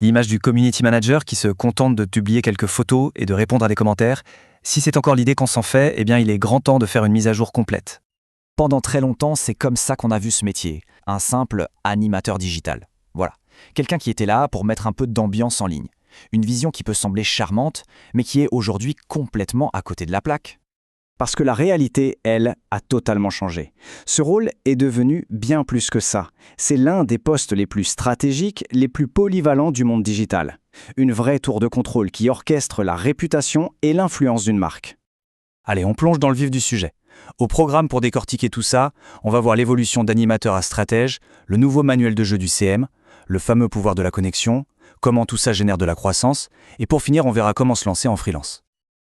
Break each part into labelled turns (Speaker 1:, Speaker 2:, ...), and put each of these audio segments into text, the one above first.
Speaker 1: L'image du community manager qui se contente de publier quelques photos et de répondre à des commentaires, si c'est encore l'idée qu'on s'en fait, eh bien il est grand temps de faire une mise à jour complète.
Speaker 2: Pendant très longtemps, c'est comme ça qu'on a vu ce métier, un simple animateur digital. Voilà, quelqu'un qui était là pour mettre un peu d'ambiance en ligne. Une vision qui peut sembler charmante, mais qui est aujourd'hui complètement à côté de la plaque. Parce que la réalité, elle, a totalement changé. Ce rôle est devenu bien plus que ça. C'est l'un des postes les plus stratégiques, les plus polyvalents du monde digital. Une vraie tour de contrôle qui orchestre la réputation et l'influence d'une marque.
Speaker 1: Allez, on plonge dans le vif du sujet. Au programme pour décortiquer tout ça, on va voir l'évolution d'animateur à stratège, le nouveau manuel de jeu du CM, le fameux pouvoir de la connexion, comment tout ça génère de la croissance, et pour finir, on verra comment se lancer en freelance.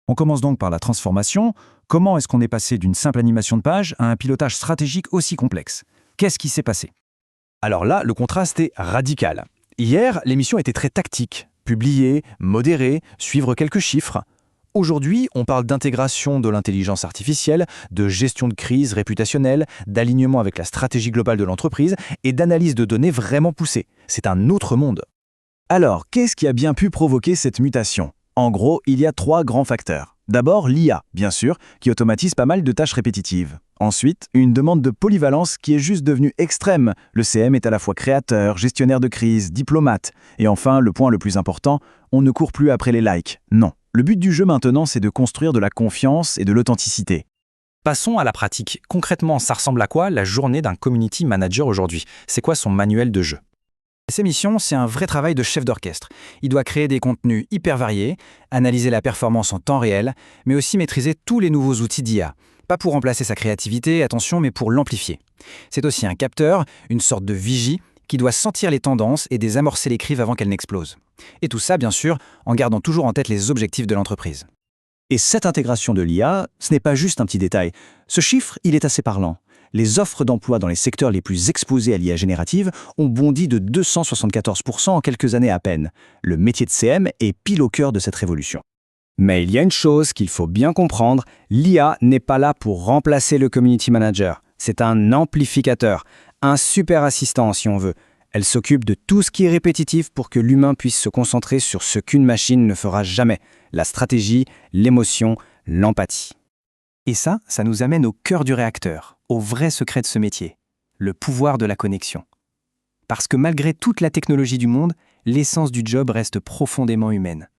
Speaker 3: On commence donc par la transformation. Comment est-ce qu'on est passé d'une simple animation de page à un pilotage stratégique aussi complexe? Qu'est-ce qui s'est passé?
Speaker 4: Alors là, le contraste est radical. Hier, l'émission était très tactique. Publier, modérer, suivre quelques chiffres. Aujourd'hui, on parle d'intégration de l'intelligence artificielle, de gestion de crise réputationnelle, d'alignement avec la stratégie globale de l'entreprise et d'analyse de données vraiment poussée. C'est un autre monde.
Speaker 3: Alors, qu'est-ce qui a bien pu provoquer cette mutation? En gros, il y a 3 grands facteurs. D'abord, l'IA, bien sûr, qui automatise pas mal de tâches répétitives. Ensuite, une demande de polyvalence qui est juste devenue extrême. Le CM est à la fois créateur, gestionnaire de crise, diplomate. Et enfin, le point le plus important, on ne court plus après les likes. Non. Le but du jeu maintenant, c'est de construire de la confiance et de l'authenticité.
Speaker 1: Passons à la pratique. Concrètement, ça ressemble à quoi la journée d'un community manager aujourd'hui? C'est quoi son manuel de jeu?
Speaker 2: Ces missions, c'est un vrai travail de chef d'orchestre. Il doit créer des contenus hyper variés, analyser la performance en temps réel, mais aussi maîtriser tous les nouveaux outils d'IA. Pas pour remplacer sa créativité, attention, mais pour l'amplifier. C'est aussi un capteur, une sorte de vigie, qui doit sentir les tendances et désamorcer les crises avant qu'elles n'explosent. Et tout ça, bien sûr, en gardant toujours en tête les objectifs de l'entreprise.
Speaker 3: Et cette intégration de l'IA, ce n'est pas juste un petit détail. Ce chiffre, il est assez parlant. Les offres d'emploi dans les secteurs les plus exposés à l'IA générative ont bondi de 274% en quelques années à peine. Le métier de CM est pile au cœur de cette révolution.
Speaker 2: Mais il y a une chose qu'il faut bien comprendre, l'IA n'est pas là pour remplacer le community manager. C'est un amplificateur, un super assistant si on veut. Elle s'occupe de tout ce qui est répétitif pour que l'humain puisse se concentrer sur ce qu'une machine ne fera jamais, la stratégie, l'émotion, l'empathie. Et ça nous amène au cœur du réacteur, au vrai secret de ce métier, le pouvoir de la connexion. Parce que malgré toute la technologie du monde, l'essence du job reste profondément humaine.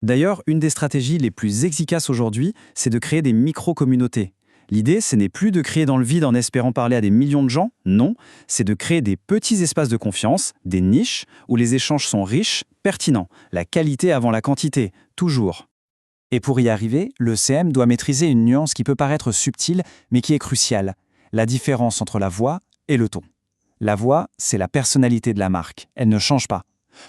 Speaker 2: D'ailleurs, une des stratégies les plus efficaces aujourd'hui, c'est de créer des micro-communautés. L'idée, ce n'est plus de crier dans le vide en espérant parler à des millions de gens, non, c'est de créer des petits espaces de confiance, des niches, où les échanges sont riches, pertinents, la qualité avant la quantité, toujours. Et pour y arriver, le CM doit maîtriser une nuance qui peut paraître subtile, mais qui est cruciale, la différence entre la voix et le ton. La voix, c'est la personnalité de la marque, elle ne change pas.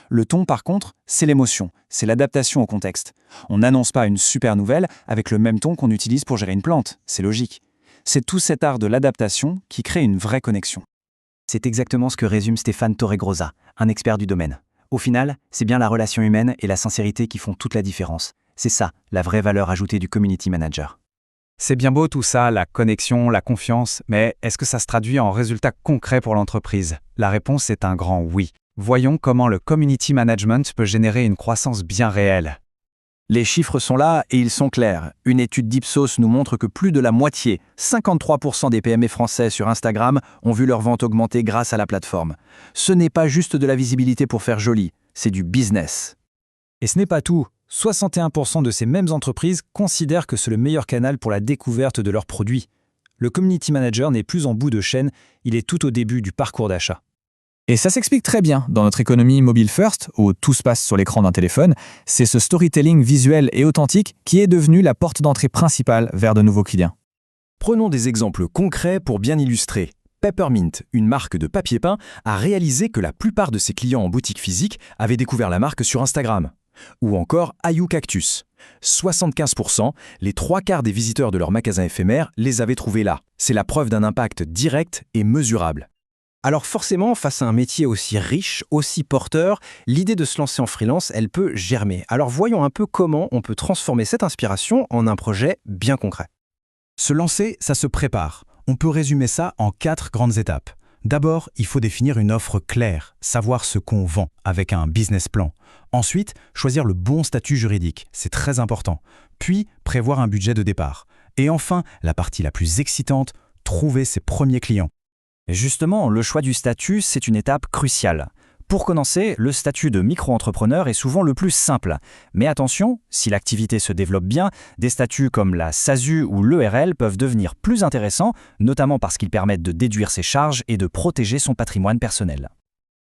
Speaker 2: Le ton, par contre, c'est l'émotion, c'est l'adaptation au contexte. On n'annonce pas une super nouvelle avec le même ton qu'on utilise pour gérer une plante, c'est logique. C'est tout cet art de l'adaptation qui crée une vraie connexion. C'est exactement ce que résume Stéphane Torregrosa, un expert du domaine. Au final, c'est bien la relation humaine et la sincérité qui font toute la différence. C'est ça, la vraie valeur ajoutée du community manager.
Speaker 5: C'est bien beau tout ça, la connexion, la confiance, mais est-ce que ça se traduit en résultats concrets pour l'entreprise? La réponse est un grand oui. Voyons comment le community management peut générer une croissance bien réelle.
Speaker 3: Les chiffres sont là et ils sont clairs. Une étude d'Ipsos nous montre que plus de la moitié, 53% des PME français sur Instagram, ont vu leur vente augmenter grâce à la plateforme. Ce n'est pas juste de la visibilité pour faire joli, c'est du business.
Speaker 2: Et ce n'est pas tout. 61% de ces mêmes entreprises considèrent que c'est le meilleur canal pour la découverte de leurs produits. Le community manager n'est plus en bout de chaîne, il est tout au début du parcours d'achat.
Speaker 5: Et ça s'explique très bien dans notre économie mobile first, où tout se passe sur l'écran d'un téléphone. C'est ce storytelling visuel et authentique qui est devenu la porte d'entrée principale vers de nouveaux clients.
Speaker 4: Prenons des exemples concrets pour bien illustrer. Peppermint, une marque de papier peint, a réalisé que la plupart de ses clients en boutique physique avaient découvert la marque sur Instagram. Ou encore Ayou Cactus. 75%, les 3/4 des visiteurs de leur magasin éphémère les avaient trouvés là. C'est la preuve d'un impact direct et mesurable.
Speaker 6: Alors forcément, face à un métier aussi riche, aussi porteur, l'idée de se lancer en freelance, elle peut germer. Alors voyons un peu comment on peut transformer cette inspiration en un projet bien concret.
Speaker 7: Se lancer, ça se prépare. On peut résumer ça en 4 grandes étapes.
Speaker 4: D'abord, il faut définir une offre claire, savoir ce qu'on vend avec un business plan. Ensuite, choisir le bon statut juridique, c'est très important. Puis, prévoir un budget de départ. Et enfin, la partie la plus excitante, trouver ses premiers clients.
Speaker 1: Et justement, le choix du statut, c'est une étape cruciale. Pour commencer, le statut de micro-entrepreneur est souvent le plus simple. Mais attention, si l'activité se développe bien, des statuts comme la SASU ou l'ERL peuvent devenir plus intéressants, notamment parce qu'ils permettent de déduire ses charges et de protéger son patrimoine personnel.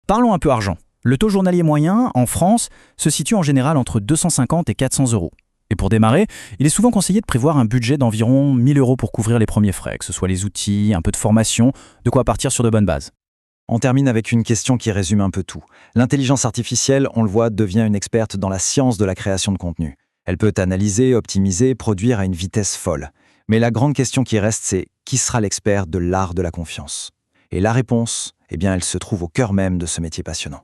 Speaker 1: Parlons un peu argent. Le taux journalier moyen, en France, se situe en général entre 250 et 400 euros. Et pour démarrer, il est souvent conseillé de prévoir un budget d'environ 1000 euros pour couvrir les premiers frais, que ce soit les outils, un peu de formation, de quoi partir sur de bonnes bases.
Speaker 2: On termine avec une question qui résume un peu tout. L'intelligence artificielle, on le voit, devient une experte dans la science de la création de contenu. Elle peut analyser, optimiser, produire à une vitesse folle. Mais la grande question qui reste, c'est qui sera l'expert de l'art de la confiance ? Et la réponse, eh bien, elle se trouve au cœur même de ce métier passionnant.